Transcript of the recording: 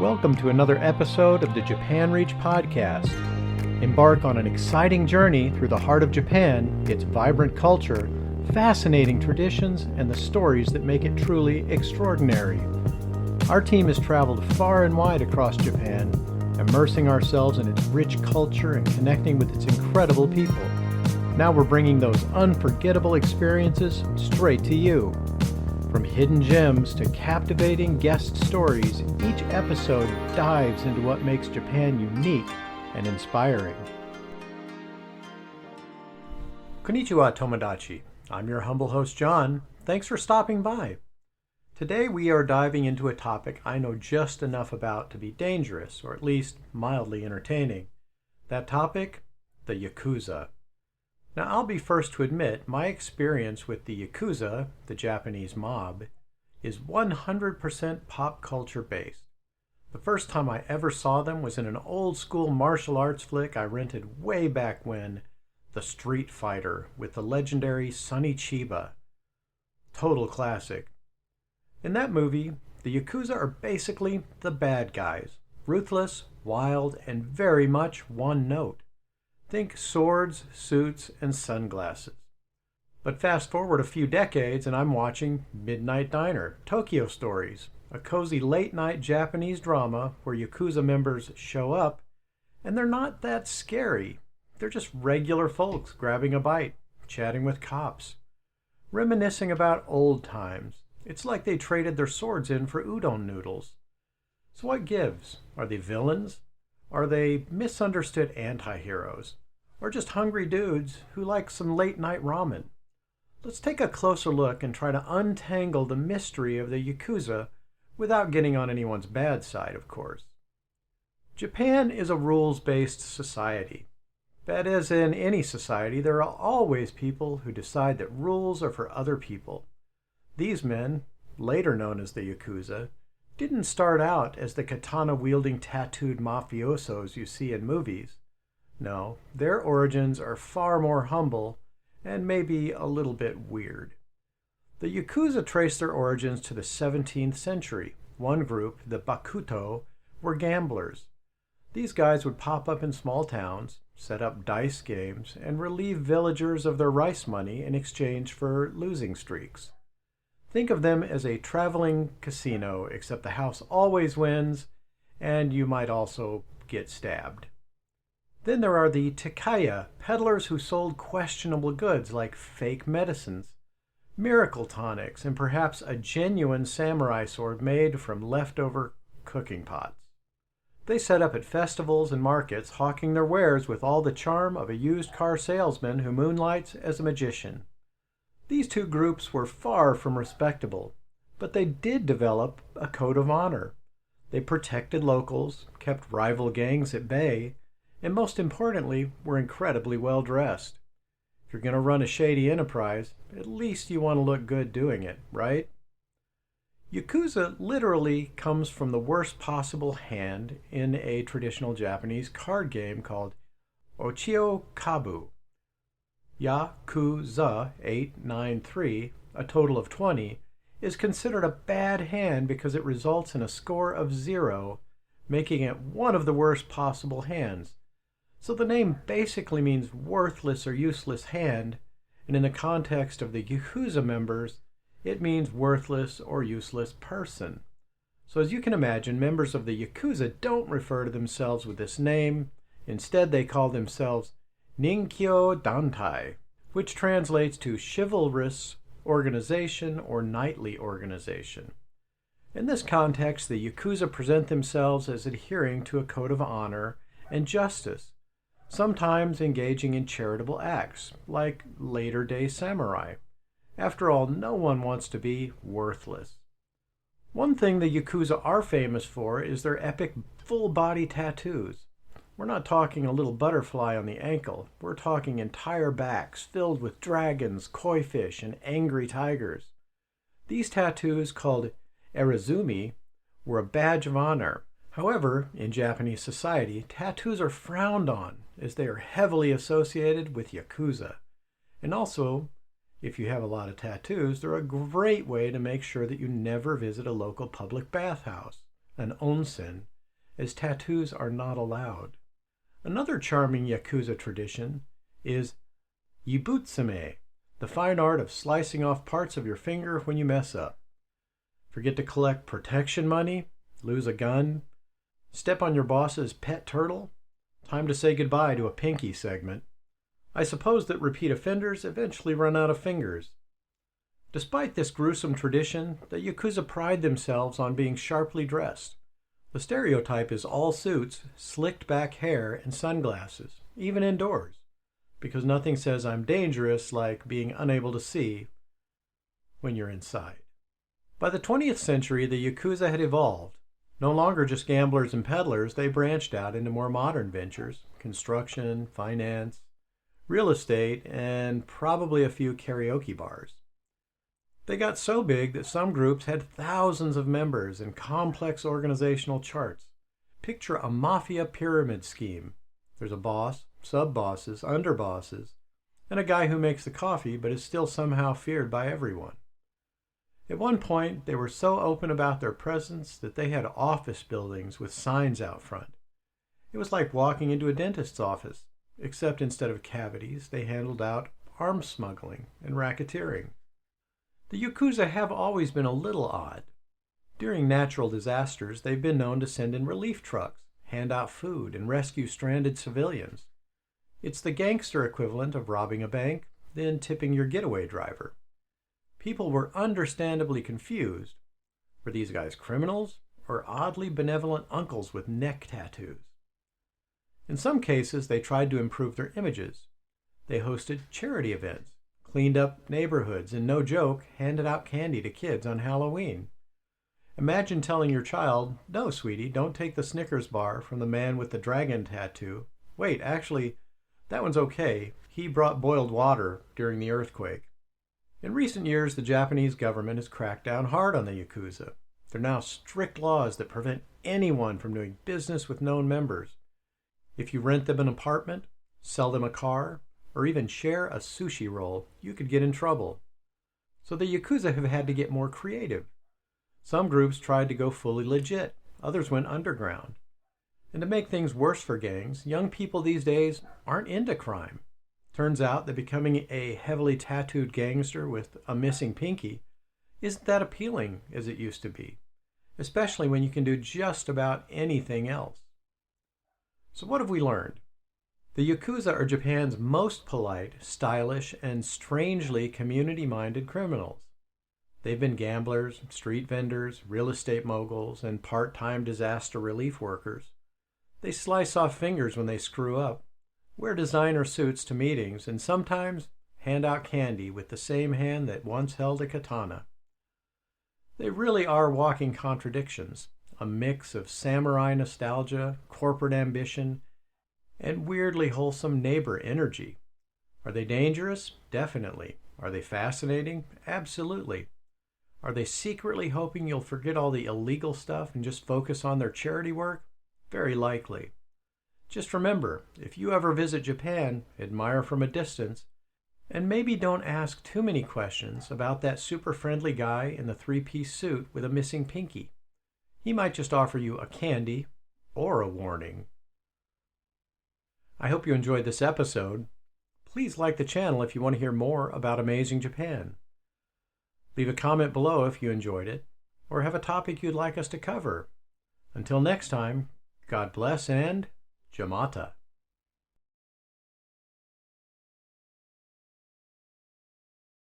Welcome to another episode of the Japan Reach podcast. Embark on an exciting journey through the heart of Japan, its vibrant culture, fascinating traditions, and the stories that make it truly extraordinary. Our team has traveled far and wide across Japan, immersing ourselves in its rich culture and connecting with its incredible people. Now we're bringing those unforgettable experiences straight to you. From hidden gems to captivating guest stories, each episode dives into what makes Japan unique and inspiring. Konnichiwa, Tomodachi. I'm your humble host, John. Thanks for stopping by. Today we are diving into a topic I know just enough about to be dangerous, or at least mildly entertaining. That topic? The Yakuza. Now, I'll be first to admit my experience with the Yakuza, the Japanese mob, is 100% pop culture based. The first time I ever saw them was in an old school martial arts flick I rented way back when, The Street Fighter, with the legendary Sonny Chiba. Total classic. In that movie, the Yakuza are basically the bad guys, ruthless, wild, and very much one note. Think swords, suits, and sunglasses. But fast forward a few decades and I'm watching Midnight Diner, Tokyo Stories, a cozy late-night Japanese drama where Yakuza members show up, and they're not that scary. They're just regular folks grabbing a bite, chatting with cops, reminiscing about old times. It's like they traded their swords in for udon noodles. So what gives? Are they villains? Are they misunderstood anti-heroes? Or just hungry dudes who like some late-night ramen? Let's take a closer look and try to untangle the mystery of the Yakuza without getting on anyone's bad side, of course. Japan is a rules-based society. But as in any society, there are always people who decide that rules are for other people. These men, later known as the Yakuza, didn't start out as the katana-wielding tattooed mafiosos you see in movies. No, their origins are far more humble and maybe a little bit weird. The Yakuza trace their origins to the 17th century. One group, the Bakuto, were gamblers. These guys would pop up in small towns, set up dice games, and relieve villagers of their rice money in exchange for losing streaks. Think of them as a traveling casino, except the house always wins, and you might also get stabbed. Then there are the Takaya, peddlers who sold questionable goods like fake medicines, miracle tonics, and perhaps a genuine samurai sword made from leftover cooking pots. They set up at festivals and markets, hawking their wares with all the charm of a used car salesman who moonlights as a magician. These two groups were far from respectable, but they did develop a code of honor. They protected locals, kept rival gangs at bay, and most importantly, were incredibly well dressed. If you're going to run a shady enterprise, at least you want to look good doing it, right? Yakuza literally comes from the worst possible hand in a traditional Japanese card game called Ochio Kabu. Yakuza 893, a total of 20, is considered a bad hand because it results in a score of 0, making it one of the worst possible hands. So the name basically means worthless or useless hand, and in the context of the Yakuza members, it means worthless or useless person. So as you can imagine, members of the Yakuza don't refer to themselves with this name. Instead, they call themselves Ninkyo Dantai, which translates to chivalrous organization or knightly organization. In this context, the Yakuza present themselves as adhering to a code of honor and justice, sometimes engaging in charitable acts, like later-day samurai. After all, no one wants to be worthless. One thing the Yakuza are famous for is their epic full-body tattoos. We're not talking a little butterfly on the ankle. We're talking entire backs filled with dragons, koi fish, and angry tigers. These tattoos, called erizumi, were a badge of honor. However, in Japanese society, tattoos are frowned on as they are heavily associated with Yakuza. And also, if you have a lot of tattoos, they're a great way to make sure that you never visit a local public bathhouse. an onsen, as tattoos are not allowed. Another charming Yakuza tradition is Yibutsume, the fine art of slicing off parts of your finger when you mess up. Forget to collect protection money, lose a gun, step on your boss's pet turtle? Time to say goodbye to a pinky segment. I suppose that repeat offenders eventually run out of fingers. Despite this gruesome tradition, the Yakuza pride themselves on being sharply dressed. The stereotype is all suits, slicked back hair, and sunglasses, even indoors, because nothing says I'm dangerous like being unable to see when you're inside. By the 20th century, the Yakuza had evolved. No longer just gamblers and peddlers, they branched out into more modern ventures: construction, finance, real estate, and probably a few karaoke bars. They got so big that some groups had thousands of members and complex organizational charts. Picture a mafia pyramid scheme. There's a boss, sub-bosses, underbosses, and a guy who makes the coffee but is still somehow feared by everyone. At one point, they were so open about their presence that they had office buildings with signs out front. It was like walking into a dentist's office, except instead of cavities, they handled out arms smuggling and racketeering. The Yakuza have always been a little odd. During natural disasters, they've been known to send in relief trucks, hand out food, and rescue stranded civilians. It's the gangster equivalent of robbing a bank, then tipping your getaway driver. People were understandably confused. Were these guys criminals or oddly benevolent uncles with neck tattoos? In some cases, they tried to improve their images. They hosted charity events, cleaned up neighborhoods, and no joke, handed out candy to kids on Halloween. Imagine telling your child, "No, sweetie, don't take the Snickers bar from the man with the dragon tattoo. Wait, actually, that one's okay. He brought boiled water during the earthquake." In recent years, the Japanese government has cracked down hard on the Yakuza. There are now strict laws that prevent anyone from doing business with known members. If you rent them an apartment, sell them a car, or even share a sushi roll, you could get in trouble. So the Yakuza have had to get more creative. Some groups tried to go fully legit, others went underground. And to make things worse for gangs, young people these days aren't into crime. Turns out that becoming a heavily tattooed gangster with a missing pinky isn't that appealing as it used to be, especially when you can do just about anything else. So what have we learned? The Yakuza are Japan's most polite, stylish, and strangely community-minded criminals. They've been gamblers, street vendors, real estate moguls, and part-time disaster relief workers. They slice off fingers when they screw up, wear designer suits to meetings, and sometimes hand out candy with the same hand that once held a katana. They really are walking contradictions, a mix of samurai nostalgia, corporate ambition, and weirdly wholesome neighbor energy. Are they dangerous? Definitely. Are they fascinating? Absolutely. Are they secretly hoping you'll forget all the illegal stuff and just focus on their charity work? Very likely. Just remember, if you ever visit Japan, admire from a distance, and maybe don't ask too many questions about that super friendly guy in the three-piece suit with a missing pinky. He might just offer you a candy or a warning. I hope you enjoyed this episode. Please like the channel if you want to hear more about amazing Japan. Leave a comment below if you enjoyed it, or have a topic you'd like us to cover. Until next time, God bless and Jamata.